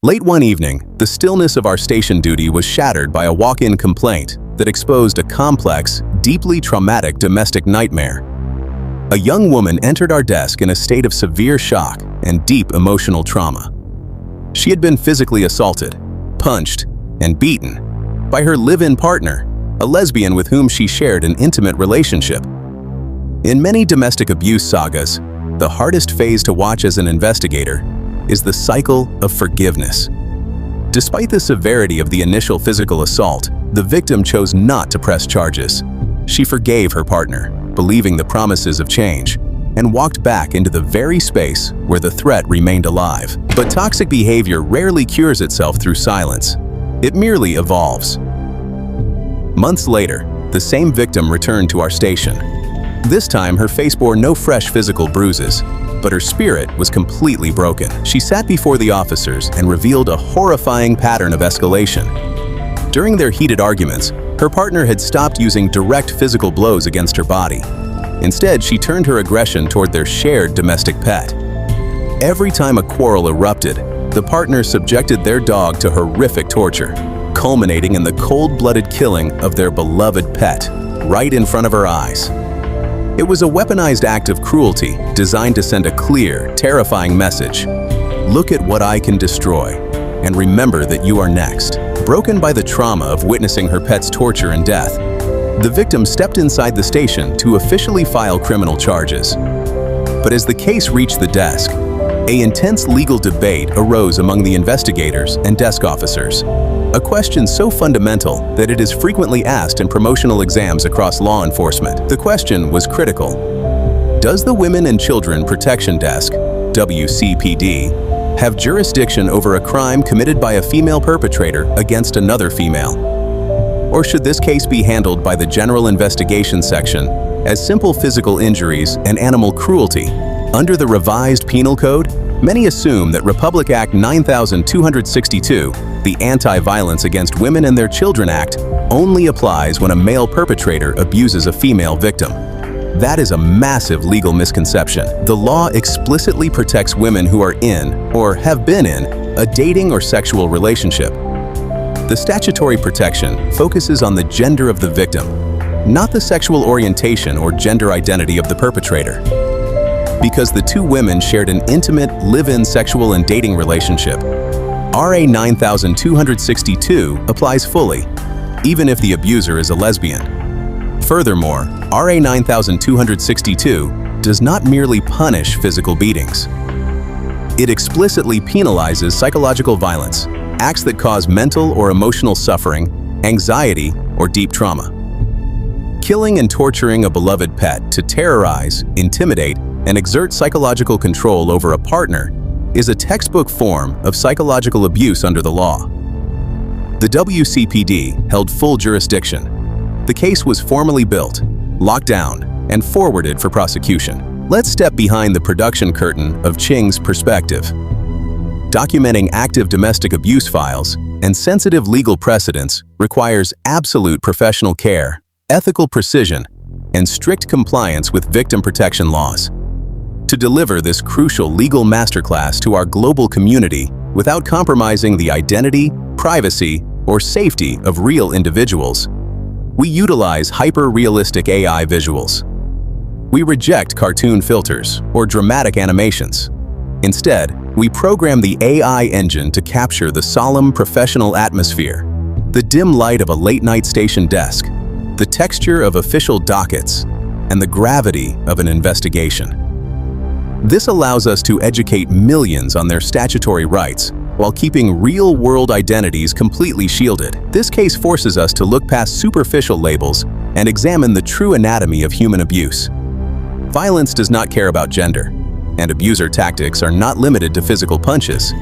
Late one evening, the stillness of our station duty was shattered by a walk-in complaint that exposed a complex, deeply traumatic domestic nightmare. A young woman entered our desk in a state of severe shock and deep emotional trauma. She had been physically assaulted, punched, and beaten by her live-in partner, a lesbian with whom she shared an intimate relationship. In many domestic abuse sagas, the hardest phase to watch as an investigator is the cycle of forgiveness. Despite the severity of the initial physical assault, the victim chose not to press charges. She forgave her partner, believing the promises of change, and walked back into the very space where the threat remained alive. But toxic behavior rarely cures itself through silence. It merely evolves. Months later, the same victim returned to our station. This time, her face bore no fresh physical bruises, but her spirit was completely broken. She sat before the officers and revealed a horrifying pattern of escalation. During their heated arguments, her partner had stopped using direct physical blows against her body. Instead, she turned her aggression toward their shared domestic pet. Every time a quarrel erupted, the partner subjected their dog to horrific torture, culminating in the cold-blooded killing of their beloved pet, right in front of her eyes. It was a weaponized act of cruelty designed to send a clear, terrifying message. Look at what I can destroy, and remember that you are next. Broken by the trauma of witnessing her pet's torture and death, the victim stepped inside the station to officially file criminal charges. But as the case reached the desk, an intense legal debate arose among the investigators and desk officers. A question so fundamental that it is frequently asked in promotional exams across law enforcement. The question was critical. Does the Women and Children Protection Desk, WCPD, have jurisdiction over a crime committed by a female perpetrator against another female? Or should this case be handled by the General Investigation Section as simple physical injuries and animal cruelty? Under the revised penal code, many assume that Republic Act 9262, the Anti-Violence Against Women and Their Children Act, only applies when a male perpetrator abuses a female victim. That is a massive legal misconception. The law explicitly protects women who are in, or have been in, a dating or sexual relationship. The statutory protection focuses on the gender of the victim, not the sexual orientation or gender identity of the perpetrator. Because the two women shared an intimate, live-in sexual and dating relationship, RA 9262 applies fully, even if the abuser is a lesbian. Furthermore, RA 9262 does not merely punish physical beatings. It explicitly penalizes psychological violence, acts that cause mental or emotional suffering, anxiety, or deep trauma. Killing and torturing a beloved pet to terrorize, intimidate, and exert psychological control over a partner is a textbook form of psychological abuse under the law. The WCPD held full jurisdiction. The case was formally built, locked down, and forwarded for prosecution. Let's step behind the production curtain of Ching's perspective. Documenting active domestic abuse files and sensitive legal precedents requires absolute professional care, ethical precision, and strict compliance with victim protection laws. To deliver this crucial legal masterclass to our global community without compromising the identity, privacy, or safety of real individuals, we utilize hyper-realistic AI visuals. We reject cartoon filters or dramatic animations. Instead, we program the AI engine to capture the solemn professional atmosphere, the dim light of a late-night station desk, the texture of official dockets, and the gravity of an investigation. This allows us to educate millions on their statutory rights while keeping real-world identities completely shielded. This case forces us to look past superficial labels and examine the true anatomy of human abuse. Violence does not care about gender, and abuser tactics are not limited to physical punches.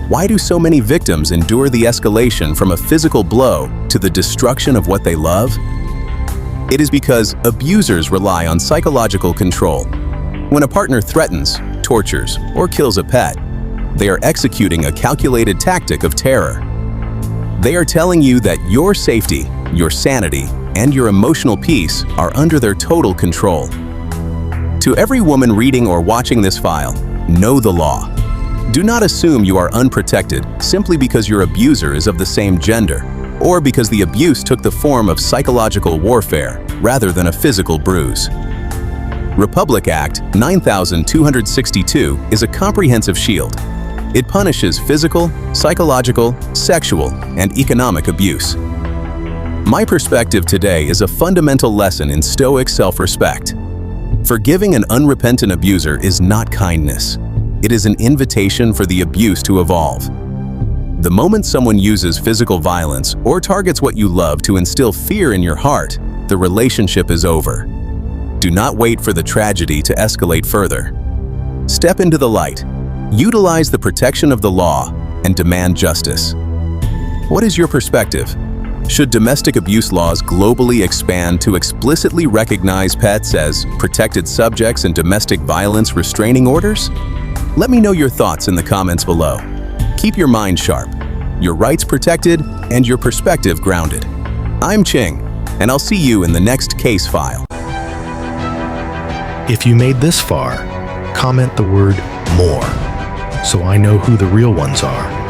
Why do so many victims endure the escalation from a physical blow to the destruction of what they love? It is because abusers rely on psychological control. When a partner threatens, tortures, or kills a pet, they are executing a calculated tactic of terror. They are telling you that your safety, your sanity, and your emotional peace are under their total control. To every woman reading or watching this file, know the law. Do not assume you are unprotected simply because your abuser is of the same gender, or because the abuse took the form of psychological warfare rather than a physical bruise. Republic Act 9262 is a comprehensive shield. It punishes physical, psychological, sexual, and economic abuse. My perspective today is a fundamental lesson in stoic self-respect. Forgiving an unrepentant abuser is not kindness. It is an invitation for the abuse to evolve. The moment someone uses physical violence or targets what you love to instill fear in your heart, the relationship is over. Do not wait for the tragedy to escalate further. Step into the light, utilize the protection of the law, and demand justice. What is your perspective? Should domestic abuse laws globally expand to explicitly recognize pets as protected subjects in domestic violence restraining orders? Let me know your thoughts in the comments below. Keep your mind sharp, your rights protected, and your perspective grounded. I'm Ching, and I'll see you in the next case file. If you made this far, comment the word "more" so I know who the real ones are.